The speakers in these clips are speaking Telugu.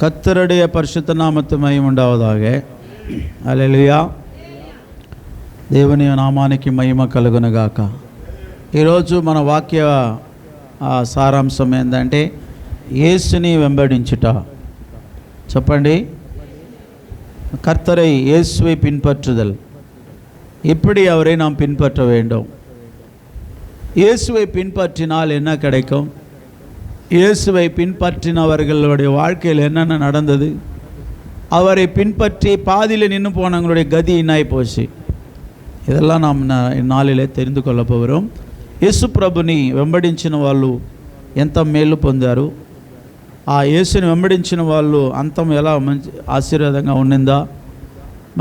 கர்த்தருடைய பரிசுத்த நாமத்து மகிமை உண்டாவதாக. హల్లెలూయా. దేవుని నామానికి మహిమ కలుగునుగాక. ఈరోజు మన వాక్య సారాంశం ఏంటంటే యేసుని వెంబడించుట. చెప్పండి, கர்த்தரை இயேசுவை பின்பற்றுதல். எப்படி அவரை நாம் பின்பற்ற வேண்டும்? இயேசுவை பின்பற்றினால் என்ன கிடைக்கும்? இயேசுவை பின்பற்றினவர்களுடைய வாழ்க்கையில் என்னென்ன நடந்தது? அவரை பின்பற்றி பாதியில் நின்று போனவங்களுடைய கதி என்னாய் போச்சு? இதெல்லாம் நாம் నాలిలే தெரிந்து కొల్ల పోகிறோం. యేసు ప్రభుని వెంబడించిన వాళ్ళు ఎంత మేలు పొందారు? ఆ యేసుని వెంబడించిన వాళ్ళు అంతం ఎలా మంచి ఆశీర్వాదంగా ఉండిందా?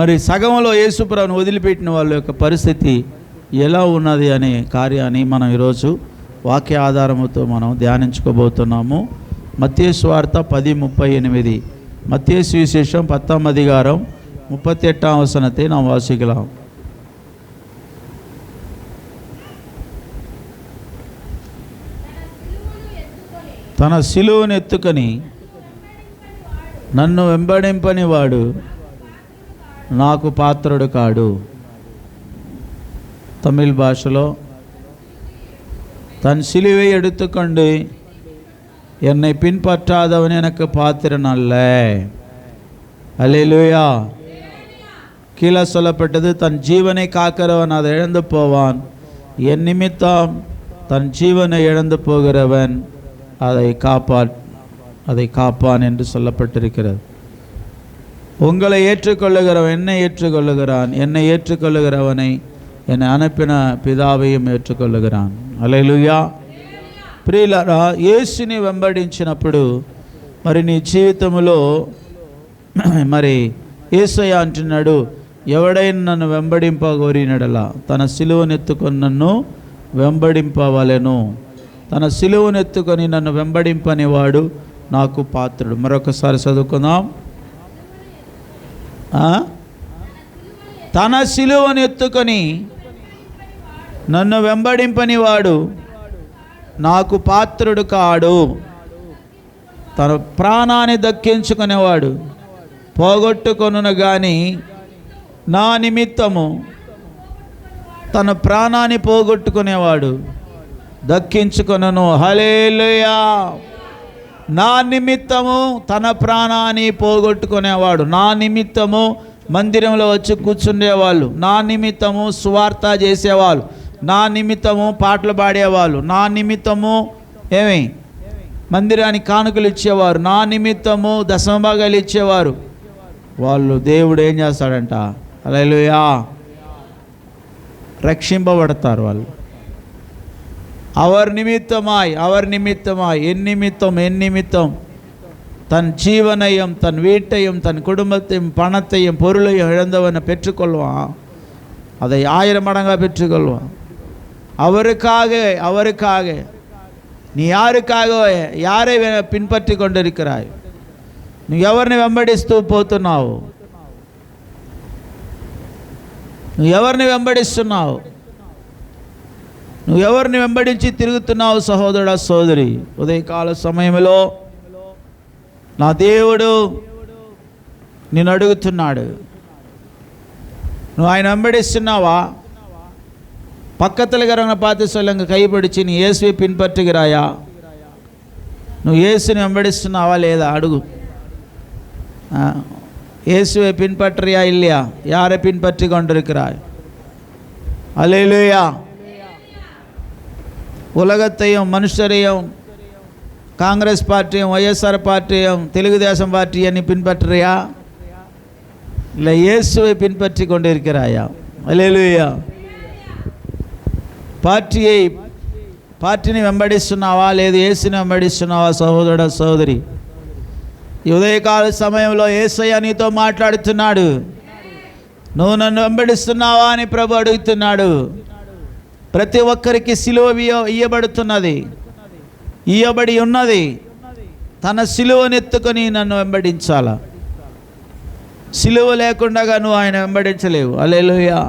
మరి సగంలో యేసు ప్రభుని వదిలిపెట్టిన వాళ్ళ యొక్క పరిస్థితి ఎలా ఉన్నది అనే కార్యాన్ని మనం ఈరోజు వాక్య ఆధారముతో మనం ధ్యానించుకోబోతున్నాము. మత్తయి సువార్త 10:38. மத்திய சுவிசேஷம் 10ஆம் அதிகாரம் 38ஆம் வசனத்தை நாம் வாசிக்கலாம். తన సిలువను ఎత్తుకొని నన్ను వెంబడింపని వాడు నాకు పాత్రుడు కాడు. తమిళ భాషలో தன் சிலுவை எடுத்துக்கொண்டு என்னை பின்பற்றாதவன் எனக்கு பாத்திரன் அல்ல. அல்லேலூயா. கீழே சொல்லப்பட்டது, தன் ஜீவனை காக்கிறவன் அதை இழந்து போவான், என் நிமித்தம் தன் ஜீவனை இழந்து போகிறவன் அதை காப்பான் என்று சொல்லப்பட்டிருக்கிறது. உங்களை ஏற்றுக்கொள்ளுகிறவன் என்னை ஏற்றுக்கொள்ளுகிறான், என்னை ஏற்றுக்கொள்ளுகிறவனை என்னை அனுப்பின பிதாவையும் ఏற்றுకొల్లుகிறான். హల్లెలూయా. ప్రియులారా, యేసుని వెంబడించినప్పుడు మరి నీ జీవితంలో మరి యేసయ్య అంటున్నాడు, ఎవడైనా నన్ను వెంబడింపగోరినడలా తన సిలువనెత్తుకొని నన్ను వెంబడింపవలెను. తన సిలువనెత్తుకొని నన్ను వెంబడింపనివాడు నాకు పాత్రుడు. మరొకసారి చదువుకుందాం. తన సిలువనెత్తుకొని నన్ను వెంబడింపనివాడు నాకు పాత్రుడు కాడు. తన ప్రాణాన్ని దక్కించుకునేవాడు పోగొట్టుకొనును గాని నా నిమిత్తము తన ప్రాణాన్ని పోగొట్టుకునేవాడు దక్కించుకొనును. హల్లెలూయా. నా నిమిత్తము తన ప్రాణాన్ని పోగొట్టుకునేవాడు, నా నిమిత్తము మందిరంలో వచ్చి కూర్చుండేవాళ్ళు, నా నిమిత్తము సువార్త చేసేవాళ్ళు, నా నిమిత్తము పాటలు పాడేవాళ్ళు, నా నిమిత్తము మందిరానికి కానుకలు ఇచ్చేవారు, నా నిమిత్తము దశమభాగాలు ఇచ్చేవారు. వాళ్ళు దేవుడు ఏం చేస్తాడంట? హల్లెలూయా. రక్షింపబడతారు వాళ్ళు. அவர் நிமித்தமாய் என் நிமித்தம் தன் ஜீவனையும் தன் வீட்டையும் தன் குடும்பத்தையும் பணத்தையும் பொருளையும் இழந்தவனை பெற்றுக்கொள்வான், அதை 1000 மடங்காக பெற்றுக்கொள்வான். அவருக்காக நீ யாரை பின்பற்றி கொண்டிருக்கிறாய்? నువ్వు ఎవరిని వెంబడిస్తూ పోతున్నావు? నువ్వు ఎవరిని వెంబడిస్తున్నావు? నువ్వు ఎవరిని వెంబడించి తిరుగుతున్నావు? సహోదరుడా, సోదరి, ఉదయకాల సమయంలో నా దేవుడు నిన్ను అడుగుతున్నాడు, నువ్వు ఆయన వెంబడిస్తున్నావా? பக்கத்தில் இருக்கிறவங்க பார்த்து சொல்லுங்க, கைப்பிடிச்சு நீ இயேசுவை பின்பற்றுகிறாயா? నువ్వు యేసుని వెంబడిస్తున్నావా లేదా అడుగు. இயேசுவை பின்பற்றியா இல்லையா? யாரை பின்பற்றி கொண்டிருக்கிறாய்? அல்லேலூயா. உலகத்தையும் மனுஷரையும் காங்கிரஸ் பார்ட்டியும் వైఎస్ఆర్ பார்ட்டியும் తెలుగుదేశం பார்ட்டியை நீ பின்பற்றுறியா? இல்லை இயேசுவை பின்பற்றி கொண்டிருக்கிறாயா? அல்லேலூயா. పార్టీని వెంబడిస్తున్నావా లేదు యేసుని వెంబడిస్తున్నావా? సహోదరుడా, సహోదరి, ఈ ఉదయకాల సమయంలో యేసయ్య నీతో మాట్లాడుతున్నాడు. నువ్వు నన్ను వెంబడిస్తున్నావా అని ప్రభు అడుగుతున్నాడు. ప్రతి ఒక్కరికి సిలువ ఇయ్యబడి ఉన్నది. తన సిలువనెత్తుకొని నన్ను వెంబడించాలా. సిలువ లేకుండా నువ్వు ఆయన వెంబడించలేవు. హల్లెలూయా.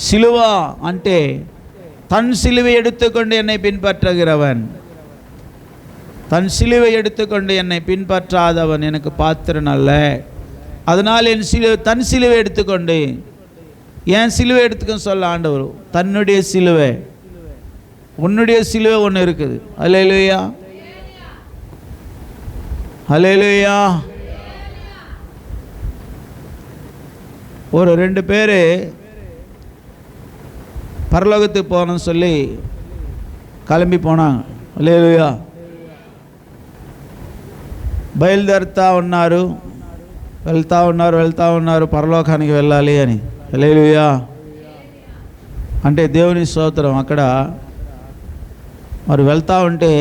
సిలువ అంటే தன் சிலுவை எடுத்துக்கொண்டு என்னை பின்பற்றுகிறவன் தன் சிலுவை எடுத்துக்கொண்டு என்னை பின்பற்றாதவன் எனக்கு பாத்திரன் அல்ல. அதனால் தன் சிலுவை எடுத்துக்கொண்டு, என் சிலுவை எடுத்துக்கன்னு சொல்ல ஆண்டவர். தன்னுடைய சிலுவை, உன்னுடைய சிலுவை ஒன்று இருக்குது. அல்லேலூயா, அல்லேலூயா. ஒரு 2 பேர் பரலோகத்துக்கு போகணும்னு சொல்லி கிளம்பி పోనాங்க. హల్లెలూయా. బయలుదేరుతా ఉన్నారు, వెళ్తా ఉన్నారు పరలోకానికి వెళ్ళాలి అని. హల్లెలూయా. అంటే దేవుని స్తోత్రం. అక్కడ మరి వెళ్తూ ఉంటే,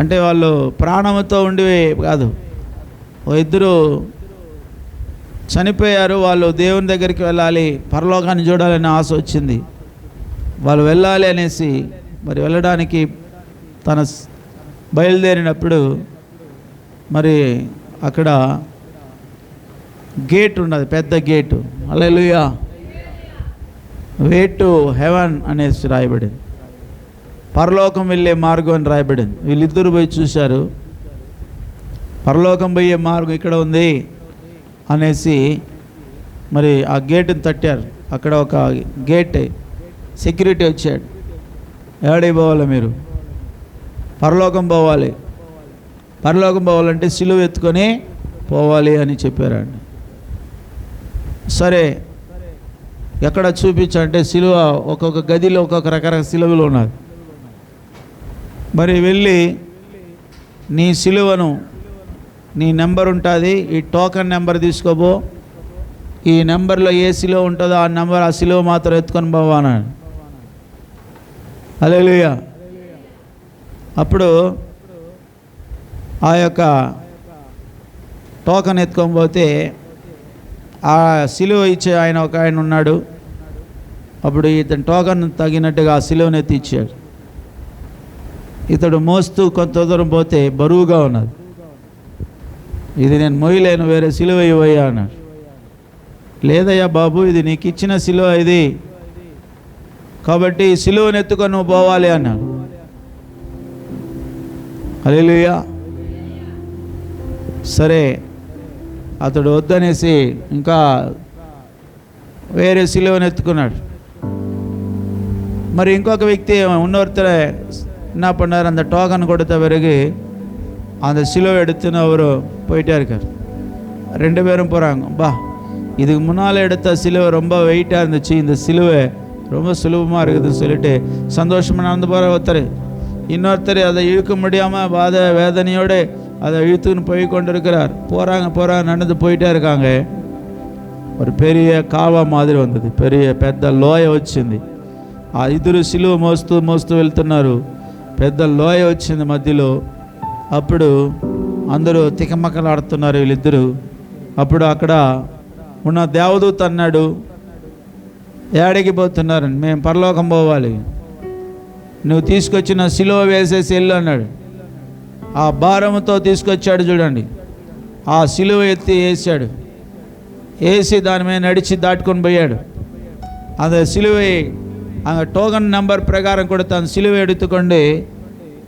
అంటే వాళ్ళు ప్రాణంతో ఉండి కాదు, ఇద్దరు చనిపోయారు. వాళ్ళు దేవుని దగ్గరికి వెళ్ళాలి, పరలోకాన్ని చూడాలని ఆశ వచ్చింది. వాళ్ళు వెళ్ళాలి అనేసి మరి వెళ్ళడానికి తన బయలుదేరినప్పుడు మరి అక్కడ గేట్ ఉన్నది, పెద్ద gate. Hallelujah. Way to heaven అనేసి రాయబడింది, పరలోకం వెళ్ళే మార్గం అని రాయబడింది. వీళ్ళిద్దరూ పోయి చూశారు, పరలోకం పోయే మార్గం ఇక్కడ ఉంది అనేసి మరి ఆ గేటుని తట్టారు. అక్కడ ఒక గేట్ సెక్యూరిటీ వచ్చాడు. ఏడికి పోవాలి మీరు? పరలోకం పోవాలి. పరలోకం పోవాలంటే సిలువ ఎత్తుకొని పోవాలి అని చెప్పారండి. సరే, ఎక్కడ చూపించంటే సిలువ ఒక్కొక్క గదిలో ఒక్కొక్క రకరకాల సిలువలు ఉన్నాయి. మరి వెళ్ళి నీ సిలువను, నీ నెంబర్ ఉంటుంది, ఈ టోకెన్ నెంబర్ తీసుకోబో, ఈ నెంబర్లో ఏ సిలువ ఉంటుందో ఆ నెంబర్, ఆ సిలువ మాత్రం ఎత్తుకొని పోవాలని. హల్లెలూయా. అప్పుడు ఆ యొక్క టోకెన్ ఎత్తుకొని పోతే ఆ సిలువ ఇచ్చే ఆయన ఒక ఆయన ఉన్నాడు. అప్పుడు ఇతను టోకెన్ తగినట్టుగా ఆ సిలువను ఎత్తి ఇచ్చాడు. ఇతడు మోస్తూ కొంత దూరం పోతే బరువుగా ఉన్నది. ఇది నేను మోయలేను, వేరే సిలువ ఇవ్వయ్యా అన్నాడు. లేదయ్యా బాబు, ఇది నీకు ఇచ్చిన సిలువ ఇది, కాబట్టి సిలువను ఎత్తుకొని నువ్వు పోవాలి అన్నాడు. హల్లెలూయా. సరే, అతడు వద్దనేసి ఇంకా వేరే సిలువను ఎత్తుకున్నాడు. మరి ఇంకొక వ్యక్తి இன்னொருத்தர் என்ன பண்ணார், அந்த டோக்கன் கொடுத்த பிறகு அந்த சிலுவை எடுத்துன்னு அவர் போயிட்டே இருக்கார். 2 பேரும் போகிறாங்க. பா, இதுக்கு முன்னால் எடுத்த சிலுவை ரொம்ப வெயிட்டாக இருந்துச்சு, இந்த சிலுவை ரொம்ப சுலபமாக இருக்குதுன்னு சொல்லிட்டு சந்தோஷமாக நடந்து போகிற ஒருத்தர். இன்னொருத்தர் அதை இழுக்க முடியாமல் வேதனையோடு அதை இழுத்துன்னு போய் கொண்டு இருக்கிறார். போகிறாங்க நடந்து போயிட்டே இருக்காங்க. ஒரு பெரிய కాలువ మాదిరి ఉంది, పెద్ద లోయ వచ్చింది. ఆ ఇద్దరు సిలువ మోస్తూ వెళ్తున్నారు. పెద్ద లోయ వచ్చింది మధ్యలో. అప్పుడు అందరూ తికమకలాడుతున్నారు వీళ్ళిద్దరూ. అప్పుడు అక్కడ ఉన్న దేవదూత అన్నాడు, ఏడికి పోతున్నారని? మేము పరలోకం పోవాలి, నువ్వు తీసుకొచ్చిన సిలువ వేసేసి వెళ్ళు అన్నాడు. ఆ భారంతో తీసుకొచ్చాడు చూడండి, ఆ సిలువ ఎత్తి వేసాడు. వేసి దాని మీద నడిచి దాటుకొని పోయాడు. அந்த சிலுவை அங்கே டோக்கன் நம்பர் பிரகாரம் கொடுத்த அந்த சிலுவை எடுத்துக்கொண்டு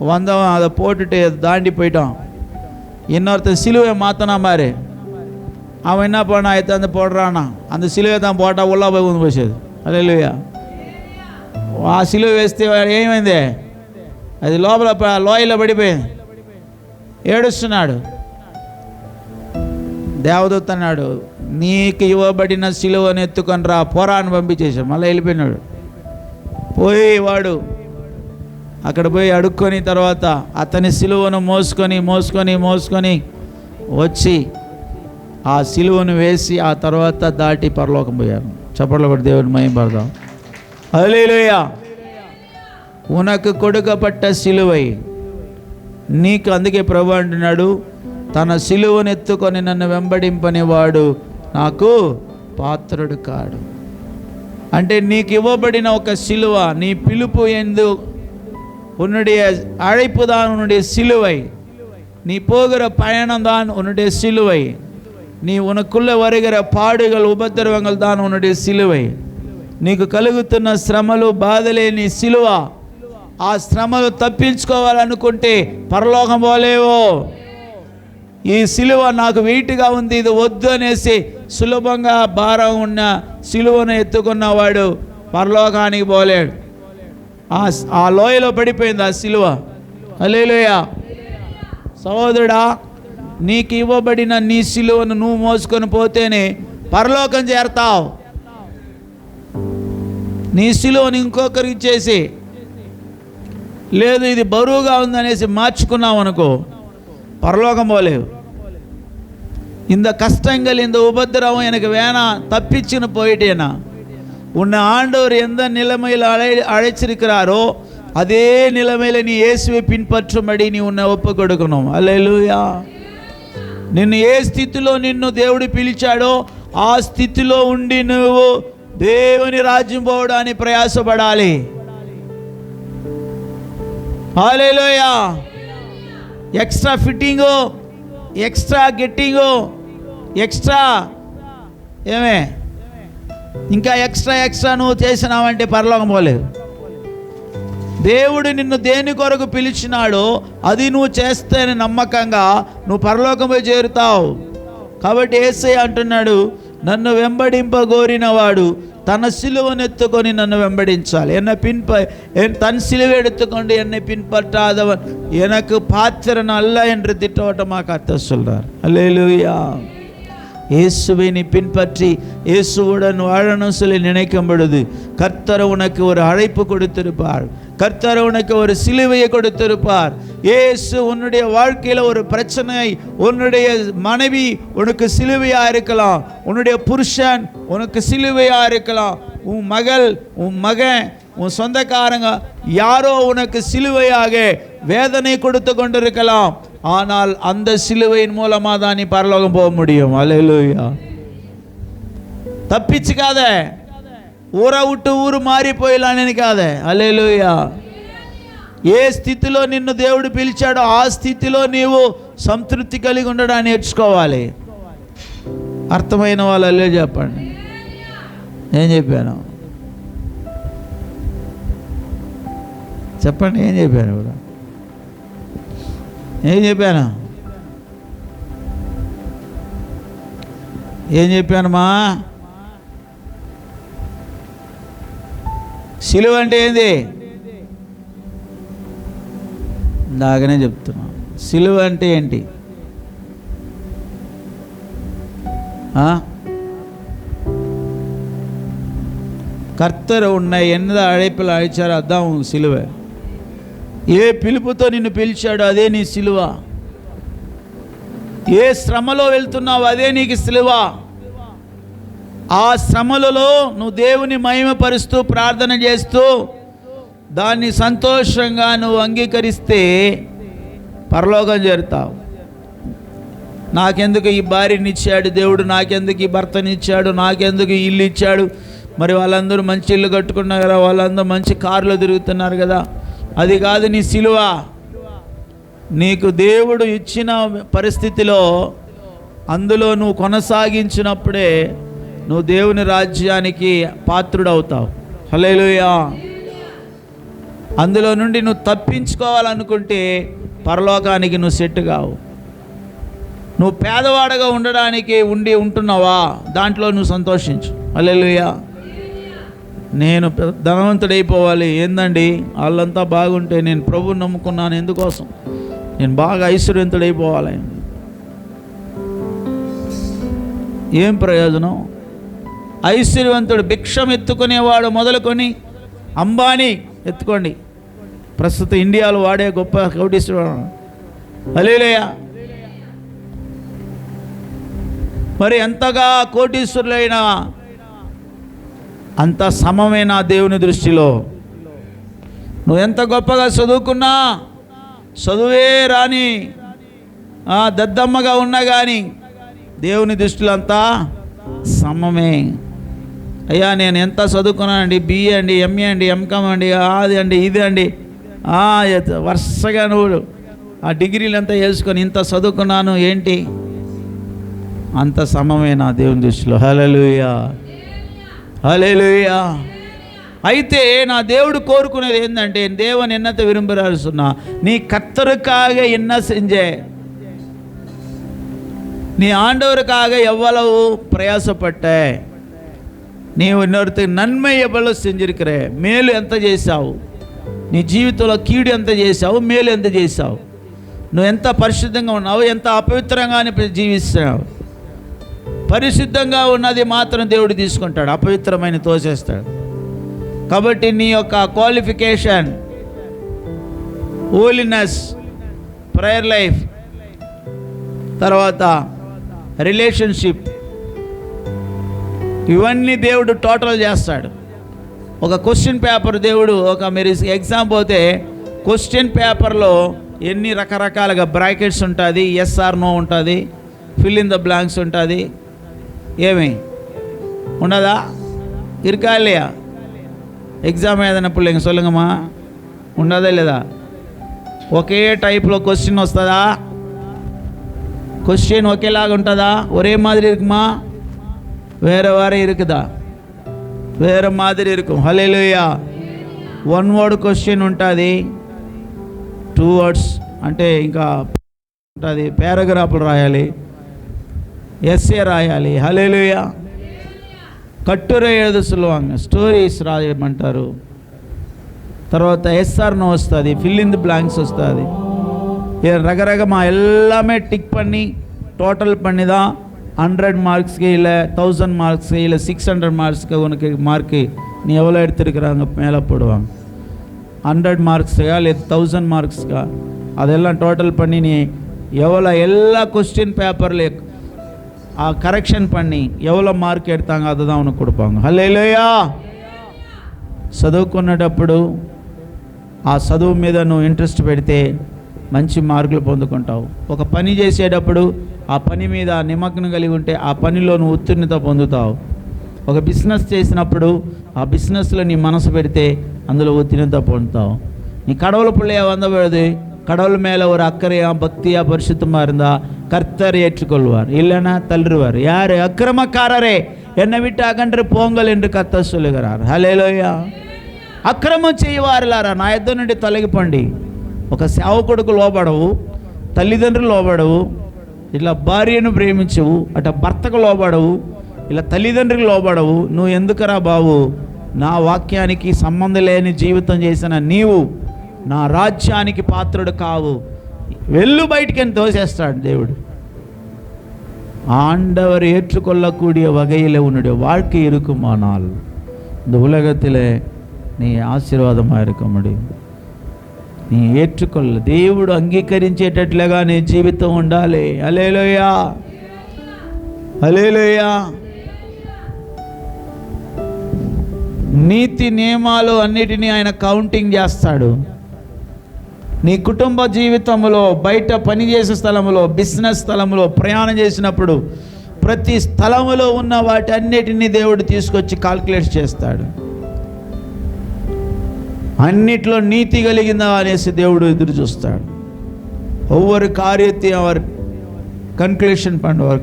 வந்தவன் அதை போட்டுட்டு தாண்டி போயிட்டான். இன்னொருத்தர் சிலுவை மாற்றினா மாதிரி அவன் என்ன பண்ணா, எடுத்து போடுறானா, அந்த సిలుவை தான் పోటా ఉల్లా పోయి ఉంది పోసేది. హల్లెలూయా. ఆ సిలువ వేస్తే ఏమైంది, అది లోపల లోయలో పడిపోయింది. ఏడుస్తున్నాడు. దేవదూత అన్నాడు, నీకు ఇవ్వబడిన సిలువను ఎత్తుకొని రా, పోరాన్ని పంపించేశాడు. మళ్ళీ వెళ్ళిపోయినాడు. పోయి వాడు అక్కడ పోయి అడుక్కొని తర్వాత అతని సిలువను మోసుకొని వచ్చి ఆ సిలువను వేసి ఆ తర్వాత దాటి పరలోకం పోయారు. చప్పట్లు కొట్టి దేవుని మహిమపడదాం. హల్లెలూయా. ఉనకు కొడుకపట్ట సిలువై నీకు, అందుకే ప్రభు అంటున్నాడు, తన సిలువను ఎత్తుకొని నన్ను వెంబడింపని వాడు నాకు పాత్రుడు కాడు. అంటే నీకు ఇవ్వబడిన ఒక సిలువ, నీ పిలుపు ఎందు உன்னுடைய அழைப்பு தான் உன்னுடைய சிலுவை, நீ போகிற பயணம் தான் உன்னுடைய சிலுவை, நீ உனக்குள்ள வருகிற పాడుகள் ఉపద్రవங்கள் தான் உன்னுடைய సిలువై, నీకు కలుగుతున్న శ్రమలు బాధలే నీ సిలువ. ఆ శ్రమలు తప్పించుకోవాలనుకుంటే పరలోకం పోలేవు. ఈ సిలువ నాకు వెయిట్గా ఉంది, ఇది వద్దు అనేసి సులభంగా భారం ఉన్న సిలువను ఎత్తుకున్నవాడు పరలోకానికి పోలేడు. ఆ లోయలో పడిపోయింది ఆ సిలువ. హల్లెలూయా. సహోదరుడా, నీకు ఇవ్వబడిన నీ సిలువను నువ్వు మోసుకొని పోతేనే పరలోకం చేరతావు. నీ సిలువను ఇంకొకరికి ఇచ్చేసి, లేదు ఇది బరువుగా ఉందనేసి మార్చుకున్నావు అనుకో, பரலோகம் போலேவு. இந்த கஷ்டங்கள் இந்த உபத்திரவம் எனக்கு வேணாம், தப்பிச்சுன்னு போயிட்டேனா, உன்னை ஆண்டவர் எந்த நிலைமையில் அழைச்சிருக்கிறாரோ அதே நிலைமையில் நீ இயேசுவை பின்பற்றும்படி நீ உன்னை ஒப்பு கொடுக்கணும். హల్లెలూయా. నిన్ను ఏ స్థితిలో నిన్ను దేవుడు పిలిచాడో ఆ స్థితిలో ఉండి నువ్వు దేవుని రాజ్యం పోవడానికి ప్రయాసపడాలి. హల్లెలూయా. ఎక్స్ట్రా ఫిట్టింగు, ఎక్స్ట్రా గెట్టింగు, ఎక్స్ట్రా ఏమే ఇంకా ఎక్స్ట్రా నువ్వు చేసినావంటే పరలోకం పోలేవు. దేవుడు నిన్ను దేని కొరకు పిలిచినాడో అది నువ్వు చేస్తేనే నమ్మకంగా నువ్వు పరలోకం పోయి చేరుతావు. కాబట్టి యేసయ్య అంటున్నాడు, నన్ను వెంబడింపగోరిన వాడు తన సిలువను ఎత్తుకొని నన్ను వెంబడించాలి. தன் சிலுவை எடுத்துக்கொண்டு என்னை பின்பற்றாதவன் எனக்கு பாத்திரன் அல்ல என்று திட்டவட்டமாக கர்த்தர் சொல்றார். அல்லேலூயா. இயேசுவை நீ பின்பற்றி இயேசுவுடன் வாழணும் சொல்லி நினைக்கும் பொழுது கர்த்தர் உனக்கு ஒரு அழைப்பு கொடுத்திருப்பார். கர்த்தர் உனக்கு ஒரு சிலுவையை கொடுத்திருப்பார். இயேசு உன்னுடைய வாழ்க்கையில் ஒரு பிரச்சனை, உன்னுடைய மனைவி உனக்கு சிலுவையா இருக்கலாம், உன்னுடைய புருஷன் உனக்கு சிலுவையா இருக்கலாம், உன் மகள், உன் மகன், உன் சொந்தக்காரங்க யாரோ உனக்கு சிலுவையாக வேதனை கொடுத்து கொண்டிருக்கலாம். ஆனால் அந்த சிலுவையின் மூலமாக தான் நீ பரலோகம் போக முடியும். அல்லேலூயா. தப்பிச்சுக்காத, ஊரை விட்டு ஊరు మారిపోయేలాని నినికాద. హల్లెలూయా. ఏ స్థితిలో నిన్ను దేవుడు పిలిచాడో ఆ స్థితిలో నీవు సంతృప్తి కలిగి ఉండడానికి నేర్చుకోవాలి. అర్థమైన వాళ్ళు అల్లే చెప్పండి. ఏం చెప్పాను చెప్పండి, ఏం చెప్పాను కూడా, ఏం చెప్పాను, ఏం చెప్పానమ్మా? సిలువ అంటే ఏంది? ఇందాకనే చెప్తున్నా. సిలువ అంటే ఏంటి? கர்த்தர் உன்னை எந்த அழைப்பில் அழைச்சாரோ அதான் உன் சிலுவை. ఏ పిలుపుతో నిన్ను పిలిచాడో అదే నీ సిలువ. ఏ శ్రమలో వెళ్తున్నావు అదే నీకు సిలువ. ఆ శ్రమలలో నువ్వు దేవుని మహిమపరుస్తూ ప్రార్థన చేస్తూ దాన్ని సంతోషంగా నువ్వు అంగీకరిస్తే పరలోకం చేరుతావు. నాకెందుకు ఈ భార్యని ఇచ్చాడు దేవుడు, నాకెందుకు ఈ భర్తని ఇచ్చాడు, నాకెందుకు ఈ ఇల్లు ఇచ్చాడు, మరి వాళ్ళందరూ మంచి ఇల్లు కట్టుకున్నారు కదా, వాళ్ళందరూ మంచి కారులో తిరుగుతున్నారు కదా, అది కాదు నీ సిలువ. నీకు దేవుడు ఇచ్చిన పరిస్థితిలో అందులో నువ్వు కొనసాగించినప్పుడే నువ్వు దేవుని రాజ్యానికి పాత్రుడవుతావు. హల్లెలూయా. అందులో నుండి నువ్వు తప్పించుకోవాలనుకుంటే పరలోకానికి నువ్వు సెట్ కావు. నువ్వు పేదవాడగా ఉండడానికి ఉంటున్నావా, దాంట్లో నువ్వు సంతోషించు. హల్లెలూయా. నేను ధనవంతుడైపోవాలి ఏందండి, వాళ్ళంతా బాగుంటే నేను ప్రభువుని నమ్ముకున్నాను ఎందుకోసం, నేను బాగా ఐశ్వర్యవంతుడైపోవాలి, ఏం ప్రయోజనం? ఐశ్వర్యవంతుడు భిక్షం ఎత్తుకునేవాడు మొదలుకొని అంబానీ ఎత్తుకోండి, ప్రస్తుత ఇండియాలో వాడే గొప్ప కోటీశ్వరుడు. హల్లెలూయా. మరి ఎంతగా కోటీశ్వరులైనా అంత సమమైన దేవుని దృష్టిలో. నువ్వు ఎంత గొప్పగా చదువుకున్నా, చదువే రాని దద్దమ్మగా ఉన్నా కానీ దేవుని దృష్టిలో అంతా సమమే. అయ్యా నేను ఎంత చదువుకున్నానండి, బిఏ అండి, ఎంఏ అండి, ఎంకామ్ అండి, అది అండి, ఇది అండి, వరుసగా నువ్వు ఆ డిగ్రీలు అంతా వేసుకొని ఇంత చదువుకున్నాను ఏంటి, అంత సమమే నా దేవుని దృష్టిలో. హల్లెలూయా. హల్లెలూయా. అయితే నా దేవుడు కోరుకునేది ఏంటంటే, தேவன் என்னத்தை விரும்புகிறாரு சொன்னா, நீ கர்த்தருக்காக என்ன செஞ்ச, நீ ஆண்டவருக்காக எவ்வளவு பிரயாசப்பட்ட, నీవు இன்னொருத்தருக்கு నన్மை ఎவ்வளவு செஞ்சிருக்கிற, మేలు ఎంత చేశావు, నీ జీవితంలో కీడు ఎంత చేశావు, మేలు ఎంత చేశావు, నువ్వు ఎంత పరిశుద్ధంగా ఉన్నావు, ఎంత అపవిత్రంగానే జీవిస్తున్నావు. పరిశుద్ధంగా ఉన్నది మాత్రం దేవుడు తీసుకుంటాడు, అపవిత్రమైన తోసేస్తాడు. కాబట్టి నీ యొక్క క్వాలిఫికేషన్, హోలీనెస్, ప్రేయర్ లైఫ్, తర్వాత రిలేషన్షిప్, ఇవన్నీ దేవుడు టోటల్ చేస్తాడు. ఒక క్వశ్చన్ పేపర్ దేవుడు, మీరు ఎగ్జామ్ పోతే క్వశ్చన్ పేపర్లో ఎన్ని రకరకాలుగా బ్రాకెట్స్ ఉంటుంది, ఎస్ ఆర్ నో ఉంటుంది, ఫిల్ ఇన్ ద బ్లాంక్స్ ఉంటుంది, ఏమి ఉండదా, இருக்கா இல்லையா? ఎగ్జామ్ ఏదైనా పిల్లలు சொல்லுங்கమ్మా, ఉండదా లేదా? ఒకే టైప్లో క్వశ్చన్ వస్తుందా? క్వశ్చన్ ఒకేలాగా ఉంటుందా? ఒరే మాదిరి இருக்குமா? వేరే వేరే இருக்குదా? వేరే మాదిరి இருக்கும். హల్లెలూయా. 1 word క్వశ్చన్ ఉంటుంది, 2 words అంటే ఇంకా ఉంటుంది, పారాగ్రాఫ్లు రాయాలి, ఎస్ఏ రాయాలి. హల్లెలూయా. కట్టుரை எழுத சொல்லுவாங்க, స్టోరీస్ రాయమంటారు. తర్వాత ఎస్ఆర్ నో వస్తుంది, ఫిల్ ఇన్ ది బ్లాంక్స్ వస్తుంది. ரகரகமாக எல்லாமே டிக் பண்ணி டோட்டல் பண்ணி தான் 100 மார்க்ஸ்க்கு இல்லை 1000 மார்க்ஸ்க்கு இல்லை 600 மார்க்ஸ்க்கு உனக்கு மார்க்கு நீ எவ்வளோ எடுத்துருக்குறாங்க மேலே போடுவாங்க. 100 மார்க்ஸுக்கா இல்லை 1000 மார்க்ஸ்க்கா, அதெல்லாம் டோட்டல் பண்ணி நீ எவ்வளோ எல்லா கொஸ்டின் பேப்பரில் కరెక్షన్ பண்ணி ఎవరో మార్క్ ఎడతాంగో அதுதான் உனக்கு கொடுப்பாங்க. హల్లెలూయా. చదువుకునేటప్పుడు ఆ చదువు మీద నువ్వు ఇంట్రెస్ట్ పెడితే మంచి మార్కులు పొందుకుంటావు. ఒక పని చేసేటప్పుడు ఆ పని మీద నిమగ్నం కలిగి ఉంటే ఆ పనిలో నువ్వు ఉత్తీర్ణత పొందుతావు. ఒక బిజినెస్ చేసినప్పుడు ఆ బిజినెస్లో నీ మనసు పెడితే అందులో ఉత్తీర్ణత పొందుతావు. நீ கடவுள் பிள்ளையா வந்தபொழுது கடவுள் மேலே ஒரு அக்கறையா பக்தியா பரிசுத்தமாக இருந்தால் கர்த்தர் ஏற்றுக்கொள்வார், இல்லைன்னா தள்ளுவார். யார்? அக்கிரமக்காரரே என்னை விட்டு அகன்று போங்கள் என்று கர்த்தர் சொல்லுகிறார். హల్లెలూయా. అక్రమం చేయవారులారా నా యొద్ద నుండి తొలగిపోండి. ఒక సేవకుడికి లోబడవు, తల్లిదండ్రులు లోబడవు, ఇలా భార్యను ప్రేమించవు, అట భర్తకు లోబడవు, ఇలా తల్లిదండ్రులకు లోబడవు. నువ్వు ఎందుకురా బాబు నా వాక్యానికి సంబంధం లేని జీవితం చేసిన నీవు నా రాజ్యానికి పాత్రుడు కావు, వెళ్ళు బయటికి అని తోసేస్తాడు దేవుడు. ஆண்டவர் ஏற்றுக்கொள்ளக்கூடிய வகையில் உன்னுடைய வாழ்க்கை இருக்குமானால் இந்த உலகத்தில் நீ ఆశీర్వాదமாக இருக்க முடியும். నీ ఏற்றுకొల్ల దేవుడు అంగీకరించేటట్లుగా నీ జీవితం ఉండాలి. హల్లెలూయా. హల్లెలూయా. నీతి నియమాలు అన్నిటినీ ఆయన కౌంటింగ్ చేస్తాడు. నీ కుటుంబ జీవితంలో, బయట పనిచేసే స్థలంలో, బిజినెస్ స్థలంలో, ప్రయాణం చేసినప్పుడు ప్రతి స్థలములో ఉన్న వాటి అన్నిటినీ దేవుడు తీసుకొచ్చి కాల్కులేట్ చేస్తాడు. అన్నిట్లో నీతి కలిగిందా అనేసి దేవుడు ఎదురు చూస్తాడు. ஒவ்வொரு காரியத்தையும் அவர் கன்க்ளூஷன் பண்ணுவார்,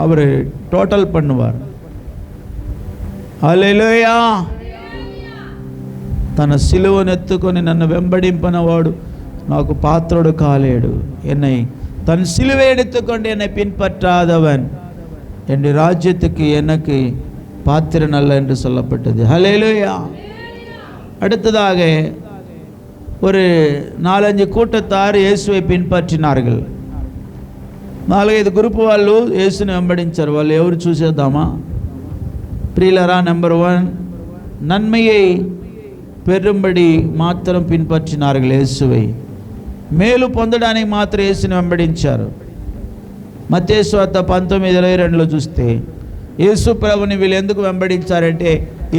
அவர் டோட்டல் பண்ணுவார். హల్లెలూయా. తన సిలువను ఎత్తుకొని నన్ను వెంబడింపనవాడు నాకు పాత్రుడు కాలేడు. என்னை தன் சிலுவை எடுத்துக்கொண்டு என்னை பின்பற்றாதவன் என் ராஜ்யத்துக்கு எனக்கு பாத்திரன் அல்ல என்று சொல்லப்பட்டது. ஹல்லேலூயா. அடுத்ததாக ஒரு 4-5 கூட்டத்தார் இயேசுவை பின்பற்றினார்கள். 4-5 గ్రూప్ వాళ్ళు యేసుని వెంబడించారు. వాళ్ళు ఎవరు చూసేద్దామా ప్రియులారా? నెంబర్ 1, నన్மையை பெறும்படி మాత్రం పిன்பற்றிనాர்கள் యేసుவை. మేలు పొందడానికి మాత్రం యేసుని వెంబడించారు. మత్తయి సువార్త 19:22లో చూస్తే యేసు ప్రభుని వీళ్ళు ఎందుకు వెంబడించారంటే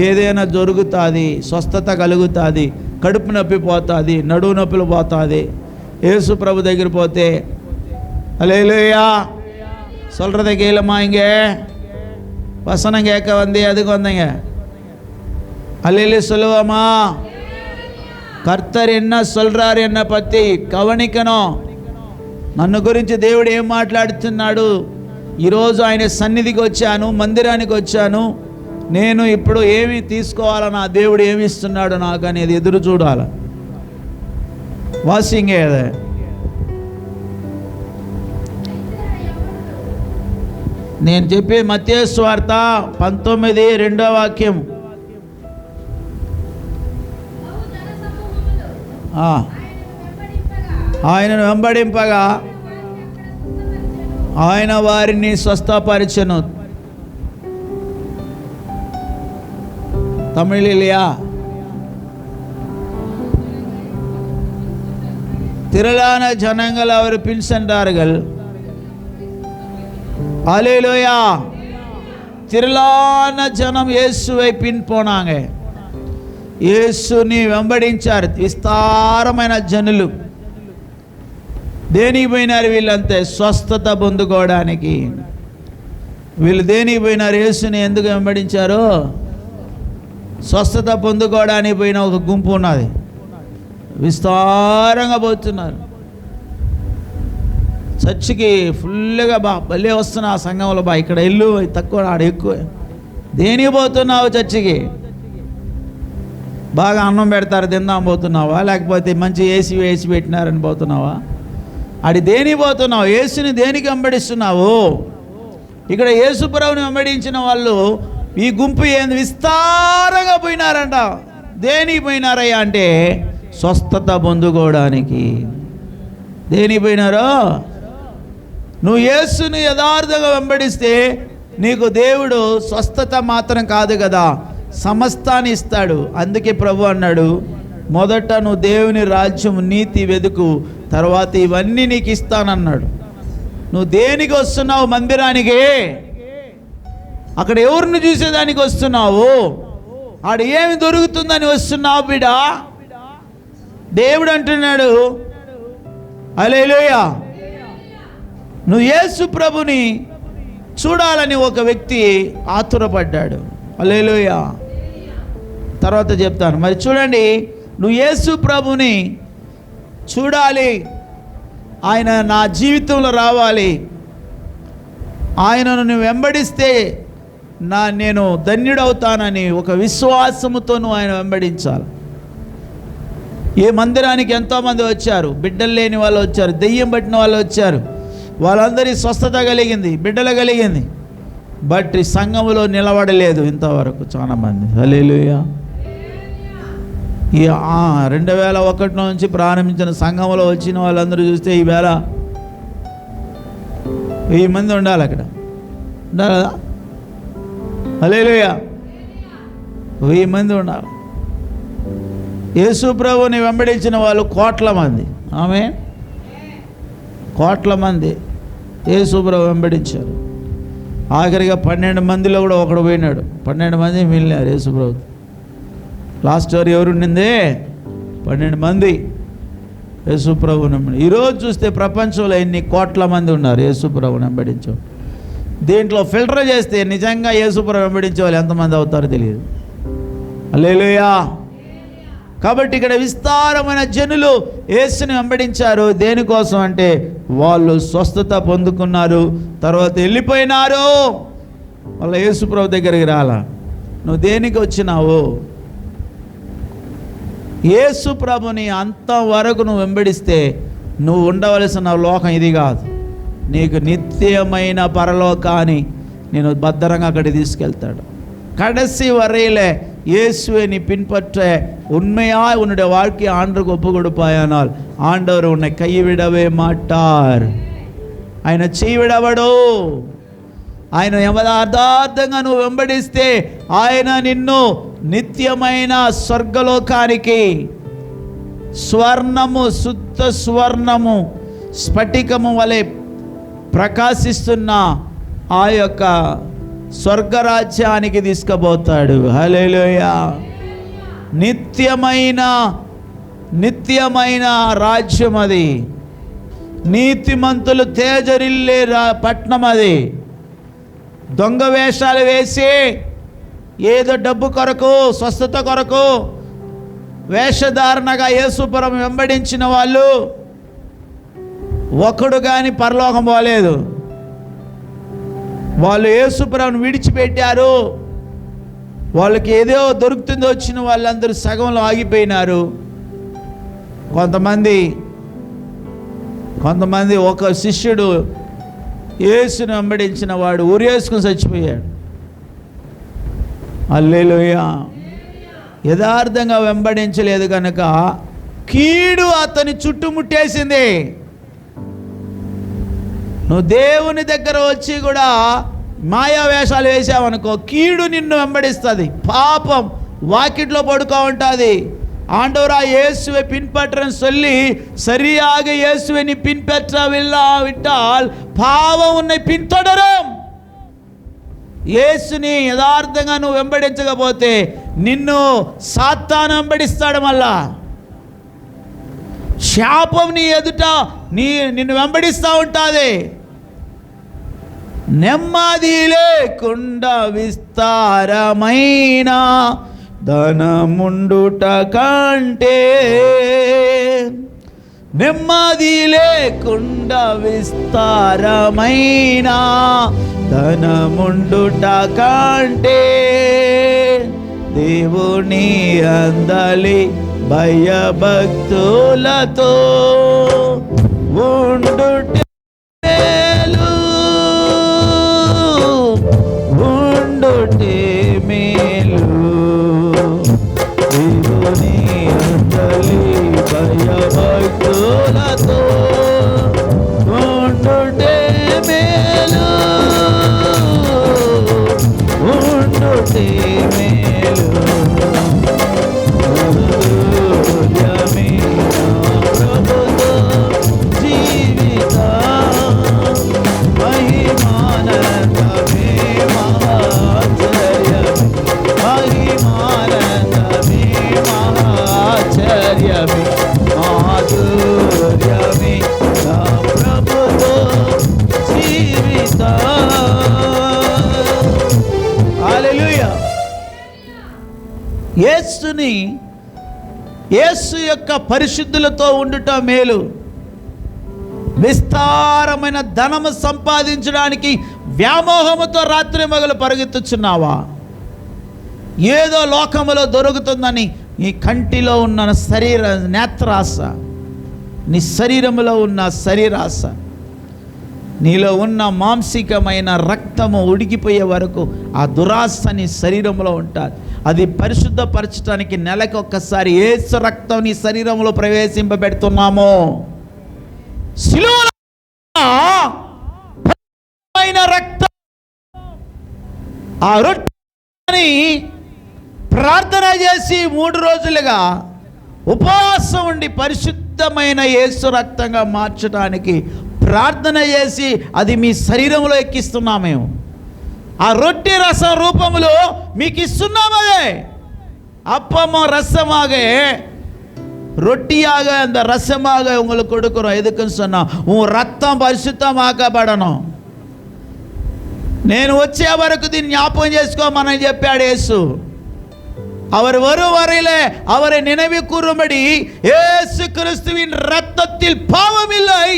ఏదైనా జరుగుతుంది, స్వస్థత కలుగుతుంది, కడుపు నొప్పి పోతుంది, నడువు నొప్పులు పోతుంది. యేసు ప్రభు దగ్గర పోతే ஹல்லேலூயா சொல்கிறத கேளுமா, இங்கே வசனம் கேட்க வந்து அதுக்கு வந்தீங்க. ஹல்லேலூயா சொல்லுவாமா? కర్తర్ என்ன சொல்கிறாరు என்னை పత్తి కవనికను. నన్ను గురించి దేవుడు ఏం మాట్లాడుతున్నాడు? ఈరోజు ఆయన సన్నిధికి వచ్చాను, మందిరానికి వచ్చాను, నేను ఇప్పుడు ఏమి తీసుకోవాలన్నా దేవుడు ఏమి ఇస్తున్నాడు నాకు అనేది ఎదురు చూడాలి. వాసింగే అదే. నేను చెప్పే మత్తయి సువార్త 19:2 ఆయనను వెంబడింపగా ఆయన వారిని స్వస్థపరిచెను. தமிழிலையா? திரளான ஜனங்கள் அவர் பின் சென்றார்கள். அல்லேலூயா. திரளான ஜனம் యేసువై పిన్ పోనాంగ. యేసుని వెంబడించారు విస్తారమైన జనులు. దేనికి పోయినారు వీళ్ళంతే? స్వస్థత పొందుకోవడానికి. వీళ్ళు దేనికి పోయినారు? యేసుని ఎందుకు వెంబడించారు? స్వస్థత పొందుకోవడానికి పోయిన ఒక గుంపు ఉన్నది, విస్తారంగా పోతున్నారు. చర్చికి ఫుల్గా భలే వస్తున్నా ఆ సంఘంలో ఇక్కడ ఇల్లు తక్కువ, ఆడ ఎక్కువ. దేనికి పోతున్నావు చర్చికి? బాగా అన్నం పెడతారు తిందాం పోతున్నావా? లేకపోతే మంచి ఏసీ పెట్టినారని పోతున్నావా? అది దేనికి పోతున్నావు? యేసుని దేనికి వెంబడిస్తున్నావు? ఇక్కడ యేసు ప్రభువుని వెంబడించిన వాళ్ళు ఈ గుంపు ఏంది విస్తారంగా పోయినారంట. దేనికి పోయినారయ్యా అంటే స్వస్థత పొందుకోవడానికి. దేనికి పోయినారో? నువ్వు యేసుని యథార్థంగా వెంబడిస్తే నీకు దేవుడు స్వస్థత మాత్రం కాదు కదా, సమస్తాన్ని ఇస్తాడు. అందుకే ప్రభు అన్నాడు, మొదట నువ్వు దేవుని రాజ్యం నీతి వెతుకు, తర్వాత ఇవన్నీ నీకు ఇస్తానన్నాడు. నువ్వు దేనికి వస్తున్నావు? మందిరానికి. అక్కడ ఎవరిని చూసేదానికి వస్తున్నావు? ఆడ ఏమి దొరుకుతుందని వస్తున్నావు బిడ్డ? దేవుడు అంటున్నాడు హల్లెలూయా, నువ్వు యేసు ప్రభుని చూడాలని ఒక వ్యక్తి ఆతురపడ్డాడు. హల్లెలూయా. తర్వాత చెప్తాను. మరి చూడండి, నువ్వు యేసు ప్రభుని చూడాలి, ఆయన నా జీవితంలో రావాలి, ఆయనను నువ్వు వెంబడిస్తే నేను ధన్యుడవుతానని ఒక విశ్వాసముతో నువ్వు ఆయన వెంబడించాలి. ఈ మందిరానికి ఎంతోమంది వచ్చారు, బిడ్డలు లేని వాళ్ళు వచ్చారు, దెయ్యం పట్టిన వాళ్ళు వచ్చారు, వాళ్ళందరి స్వస్థత కలిగింది, బిడ్డలు కలిగింది. బట్ సంఘములో నిలబడలేదు ఇంతవరకు చాలామంది. హల్లెలూయా. ఈ 2001 నుంచి ప్రారంభించిన సంఘంలో వచ్చిన వాళ్ళందరూ చూస్తే ఈవేళ 1000 మంది ఉండాలి అక్కడ. ఉండాలి కదా? హల్లెలూయా. 1000 మంది ఉండాలి. యేసు ప్రభుని వెంబడించిన వాళ్ళు కోట్ల మంది. ఆమేన్. కోట్ల మంది యేసు ప్రభు వెంబడించారు. ఆఖరిగా 12 మందిలో కూడా ఒకడు పోయినాడు. 12 మంది మిగిలినారు యేసు ప్రభు. లాస్ట్ స్టోరీ ఎవరు ఉండింది? 12 మంది యేసు ప్రభువుని. ఈరోజు చూస్తే ప్రపంచంలో ఎన్ని కోట్ల మంది ఉన్నారు యేసు ప్రభువుని వెంబడించే. దీంట్లో ఫిల్టర్ చేస్తే నిజంగా యేసు ప్రభు వెంబడించే వాళ్ళు ఎంతమంది అవుతారో తెలియదు. హల్లెలూయా. కాబట్టి ఇక్కడ విస్తారమైన జనులు యేసుని వెంబడించారు. దేనికోసం అంటే వాళ్ళు స్వస్థత పొందుకున్నారు, తర్వాత వెళ్ళిపోయినారు. వాళ్ళ యేసు ప్రభు దగ్గరికి రాలా. నువ్వు దేనికి వచ్చినావు? యేసు ప్రభుని అంతవరకు నువ్వు వెంబడిస్తే నువ్వు ఉండవలసిన లోకం ఇది కాదు. నీకు నిత్యమైన పరలోకాన్ని నేను భద్రంగా అక్కడికి తీసుకెళ్తాడు. கடைசி வரையில் இயேசுவை நீ பின்பற்ற உண்மையாய் உன்னுடைய வாழ்க்கையை ஆண்டவருக்கு ஒப்பு கொடுப்பாயானால் ஆண்டவர் உன்னை கைவிடவே மாட்டார். ఆయన చేయవిడవడు. ఆయన యథార్థంగా నువ్వు వెంబడిస్తే ఆయన నిన్ను నిత్యమైన స్వర్గలోకానికి, స్వర్ణము, శుద్ధ స్వర్ణము, స్ఫటికము వలె ప్రకాశిస్తున్న ఆ యొక్క స్వర్గరాజ్యానికి తీసుకుపోతాడు. హల్లెలూయా. నిత్యమైన రాజ్యం అది. నీతిమంతులు తేజరిల్లే పట్నం అది. దొంగ వేషాలు వేసి ఏదో డబ్బు కొరకు, స్వస్థత కొరకు వేషధారణగా యేసుపురం వెంబడించిన వాళ్ళు ఒకడు కానీ పరలోకం పోలేదు. వాళ్ళు యేసుపురంను విడిచిపెట్టారు. వాళ్ళకి ఏదో దొరుకుతుందో వచ్చిన వాళ్ళందరూ సగంలో ఆగిపోయినారు. కొంతమంది ఒక శిష్యుడు యేసుని వెంబడించిన వాడు ఉరేసుకుని చచ్చిపోయాడు. హల్లెలూయా. యథార్థంగా వెంబడించలేదు కనుక కీడు అతని చుట్టుముట్టేసింది. నువ్వు దేవుని దగ్గర వచ్చి కూడా మాయా వేషాలు వేసావనుకో, కీడు నిన్ను వెంబడిస్తుంది. పాపం వాకిట్లో పడుకో ఉంటుంది. ஆண்டவரா இயேசுவை பின்பற்றன்னு சொல்லி சரியாக இயேசுவை நீ பின்பற்றவில்லாவிட்டால் பாவம் உன்னை பின்தொடரும். యేసుని యథార్థంగా నువ్వు వెంబడించకపోతే నిన్ను సాతాను వెంబడిస్తాడు. మళ్ళా శాపం నీ ఎదుట నిన్ను వెంబడిస్తూ ఉంటుంది. నెమ్మది లేకుండా విస్తారమైన ధనముండుట కంటే, నెమ్మది లేకుండా విస్తారమైన ధనముండుట కంటే, దేవుని అందలి భయభక్తులతో ఉండుటే మేలు, ఉండుటే మేలు. దేవుని అందలి భయభక్తులతో ఉండుటే మేలు, ఉండుటే మేలు. ప్రభుతో జీవిత మహిమానందమే మహాచర్యమే, మహిమానందమే మహాచర్యమే, మాధుర్యమే నా ప్రభుతో జీవిత. హల్లెలూయా. యేసు యొక్క పరిశుద్ధులతో ఉండుట మేలు. విస్తారమైన ధనము సంపాదించడానికి వ్యామోహముతో రాత్రి మగలు పరిగెత్తుచున్నావా? ఏదో లోకములో దొరుకుతుందని నీ కంటిలో ఉన్న నేత్రాశ, నీ శరీరములో ఉన్న శరీరాశ, నీలో ఉన్న మాంసికమైన రక్తము ఉడికిపోయే వరకు ఆ దురాశ నీ శరీరంలో ఉంటుంది. అది పరిశుద్ధపరచడానికి నెలకు ఒక్కసారి యేసు రక్తం నీ శరీరంలో ప్రవేశింపబెడుతున్నాము. శిలువలో రక్తం ఆ రొట్టెని ప్రార్థన చేసి 3 రోజులుగా ఉపవాసం ఉండి పరిశుద్ధమైన యేసు రక్తంగా మార్చడానికి ప్రార్థన చేసి అది మీ శరీరంలో ఎక్కిస్తున్నాం. మేము ఆ రొట్టె రసం రూపంలో మీకు ఇస్తున్నాము. అదే அப்பமோ ரசமாக ரொட்டியாக அந்த ரசமாக உங்களுக்கு கொடுக்கிறோம். எதுக்குன்னு சொன்னா உன் ரத்தம் పరిశుద్ధమాకబడணும். నేను వచ్చే వరకు దీన్ని జ్ఞాపకం చేసుకోమని చెప్పాడు యేసు. அவர் வரும் வரையிலே அவரை நினைவு கூறும்படி இயேசு கிறிஸ்துவின் இரத்தத்தில் பாவம் இல்லை.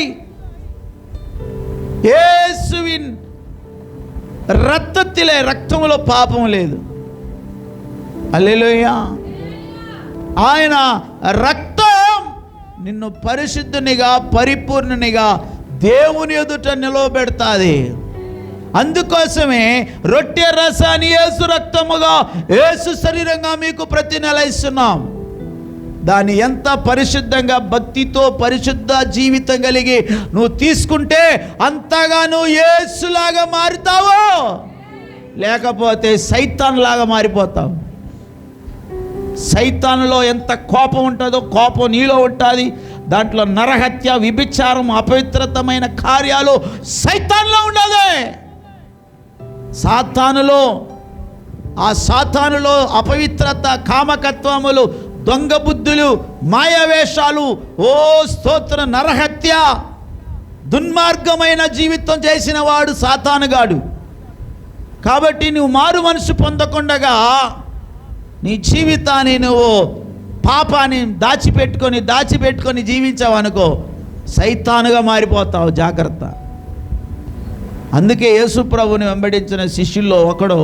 యేసుவின் రక్తத்திலே రక్తములో పాపం లేదు. హల్లెలూయా. ఆయన రక్తం నిన్ను పరిశుద్ధునిగా పరిపూర్ణునిగా దేవుని ఎదుట నిలవబెడతాది. అందుకోసమే రొట్టె రసాన్ని యేసు రక్తముగా యేసు శరీరంగా మీకు ప్రతి నెల ఇస్తున్నాం. దాన్ని ఎంత పరిశుద్ధంగా భక్తితో పరిశుద్ధ జీవితం కలిగి నువ్వు తీసుకుంటే అంతగా నువ్వు యేసులాగా మారుతావు, లేకపోతే సైతాన్ లాగా మారిపోతావు. సైతానులో ఎంత కోపం ఉంటుందో కోపం నీలో ఉంటుంది. దాంట్లో నరహత్య, విభిచారం, అపవిత్రతమైన కార్యాలు సైతాన్లో ఉండదు. సాతానులో అపవిత్రత, కామకత్వములు, దొంగ బుద్ధులు, మాయావేషాలు, ఓ స్తోత్ర, నరహత్య, దుర్మార్గమైన జీవితం చేసిన వాడు సాతానుగాడు. కాబట్టి నువ్వు మారు మనసు పొందకుండగా నీ జీవితాన్ని నువ్వు పాపాన్ని దాచిపెట్టుకొని జీవించావనుకో సైతానుగా మారిపోతావు. జాగ్రత్త. అందుకే యేసు ప్రభుని వెంబడించిన శిష్యుల్లో ఒకడు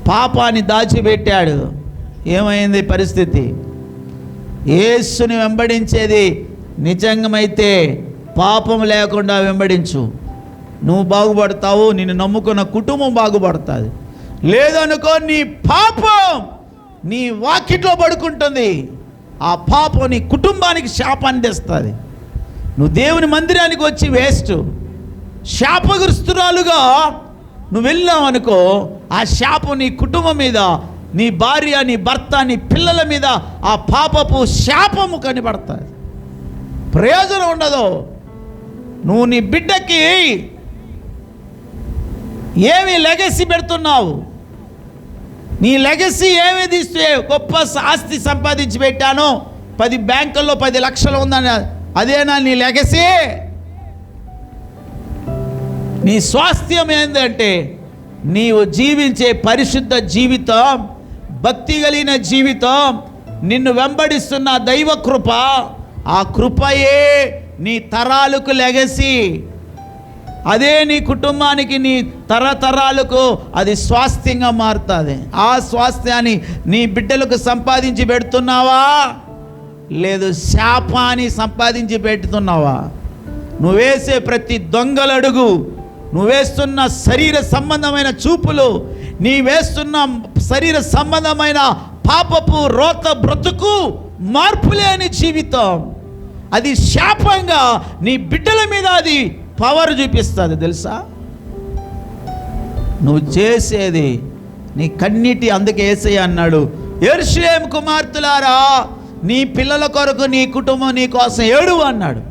పాపాన్ని దాచిపెట్టాడు. ఏమైంది పరిస్థితి? యేసుని వెంబడించేది నిజంగమైతే పాపం లేకుండా వెంబడించు, నువ్వు బాగుపడతావు, నిన్ను నమ్ముకున్న కుటుంబం బాగుపడుతుంది. లేదనుకో నీ పాపం నీ వాకిట్లో పడుకుంటుంది. ఆ పాపం నీ కుటుంబానికి శాపాన్ని తెస్తుంది. నువ్వు దేవుని మందిరానికి వచ్చి వేస్ట్, శాపగ్రస్తురాలుగా నువ్వు వెళ్ళావు అనుకో, ఆ శాపం నీ కుటుంబం మీద, నీ భార్య, నీ భర్త, నీ పిల్లల మీద ఆ పాపపు శాపము కనబడుతుంది. ప్రయోజనం ఉండదు. నువ్వు నీ బిడ్డకి ఏమి లెగసీ పెడుతున్నావు? నీ లెగసీ ఏమి తీస్తే? గొప్ప ఆస్తి సంపాదించి పెట్టాను, 10 బ్యాంకుల్లో 10 లక్షలు ఉందని, అదేనా నీ లెగసీ? నీ స్వాస్థ్యం ఏంటంటే నీవు జీవించే పరిశుద్ధ జీవితం, భక్తి కలిగిన జీవితం, నిన్ను వెంబడిస్తున్న దైవ కృప. ఆ కృపయే నీ తరాలకు లెగసీ. అదే నీ కుటుంబానికి, నీ తరతరాలకు అది స్వాస్థ్యంగా మారుతుంది. ఆ స్వాస్థ్యాన్ని నీ బిడ్డలకు సంపాదించి పెడుతున్నావా, లేదు శాపాన్ని సంపాదించి పెడుతున్నావా? నువ్వేసే ప్రతి దొంగలడుగు, నువ్వేస్తున్న శరీర సంబంధమైన చూపులు, నీ వేస్తున్న శరీర సంబంధమైన పాపపు రోత బ్రతుకు, మార్పులేని జీవితం, అది శాపంగా నీ బిడ్డల మీద అది పవర్ చూపిస్తుంది. తెలుసా? నువ్వు చేసేది నీ కన్నీటి. అందుకే యేసయ్య అన్నాడు, యెరూషలేము కుమార్తెలారా, నీ పిల్లల కొరకు, నీ కుటుంబం నీ కోసం ఏడు అన్నాడు.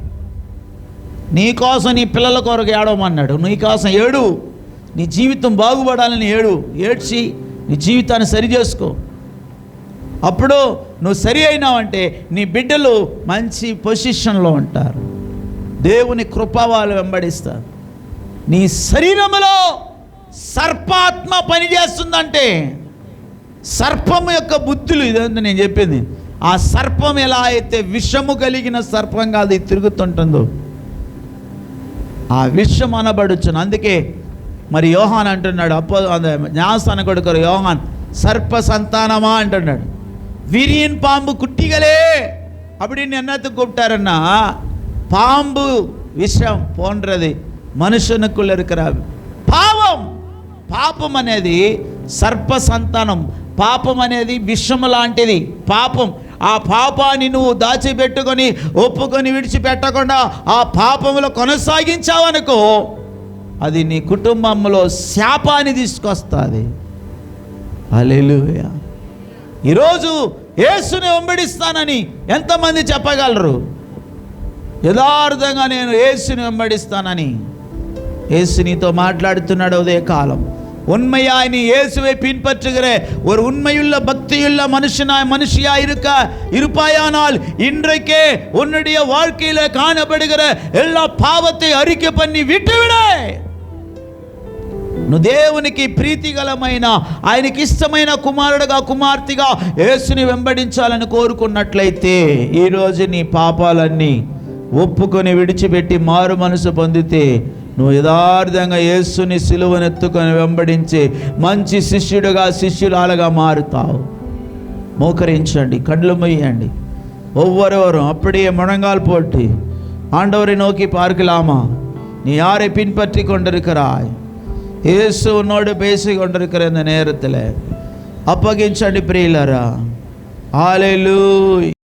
నీ కోసం, నీ పిల్లల కొరకు ఏడవమన్నాడు. నీ కోసం ఏడు, నీ జీవితం బాగుపడాలని ఏడ్చి నీ జీవితాన్ని సరి చేసుకో. అప్పుడు నువ్వు సరి అయినావంటే నీ బిడ్డలు మంచి పొజిషన్లో ఉంటారు. దేవుని కృప వాళ్ళు వెంబడిస్తారు. నీ శరీరంలో సర్పాత్మ పనిచేస్తుందంటే, సర్పం యొక్క బుద్ధులు, ఇదంతా నేను చెప్పింది. ఆ సర్పం ఎలా అయితే విషము కలిగిన సర్పంగా అది తిరుగుతుంటుందో, ఆ విషం అనబడుచును. అందుకే మరి యోహాన్ అంటున్నాడు, ஞானஸ்நான కొడుకు యోహాన్, సర్ప సంతానమా అంటున్నాడు. விரியன் பாம்பு குட்டிகளே அப்படின்னு என்னத்துக்கு கூப்பிட்டாருன்னா, பாம்பு விஷம் போன்றது మనుషునికుள்ள இருக்கிற పాపం అనేది సర్ప సంతానం. పాపం అనేది విషము లాంటిది. పాపం, ఆ పాపాన్ని నువ్వు దాచిపెట్టుకొని ఒప్పుకొని విడిచిపెట్టకుండా ఆ పాపంలో కొనసాగించావనుకో, అది నీ కుటుంబంలో శాపాన్ని తీసుకొస్తుంది. హల్లెలూయా. ఈరోజు యేసుని వెంబడిస్తానని ఎంతమంది చెప్పగలరు? యథార్థంగా నేను యేసుని వెంబడిస్తానని. యేసు నీతో మాట్లాడుతున్నాడు ఉదయ కాలం. உண்மையாய் நீ இயேசுவை பின்பற்றுகிற ஒரு உண்மையுள்ள பக்தியுள்ள மனுஷியா இருப்பாயானால் இன்றைக்கே உன்னுடைய வாழ்க்கையில காணப்படுகிற எல்லா பாவத்தை அறிக்கை பண்ணி விட்டுவிடு. నువ్వు దేవునికి ప్రీతిగలమైన, ఆయనకి ఇష్టమైన కుమారుడుగా, కుమార్తెగా యేసుని వెంబడించాలని కోరుకున్నట్లయితే, ఈరోజు నీ పాపాలన్నీ ఒప్పుకొని విడిచిపెట్టి మారు మనసు పొందితే, నువ్వు యథార్థంగా యేసుని సిలువనెత్తుకొని వెంబడించే మంచి శిష్యుడుగా, శిష్యురాలుగా మారుతావు. మోకరించండి, కళ్ళు మూయండి. ஒவ்வொருவரும் அப்படியே முழங்கால் போட்டு ஆண்டவரை நோக்கி பார்க்கலாமா? நீ யாரை பின்பற்றி கொண்டிருக்கிறாய்? இயேசு உன்னோடு பேசி கொண்டிருக்கிற இந்த நேரத்தில் அப்பகிంచండి ప్రియులారా. హల్లెలూయా.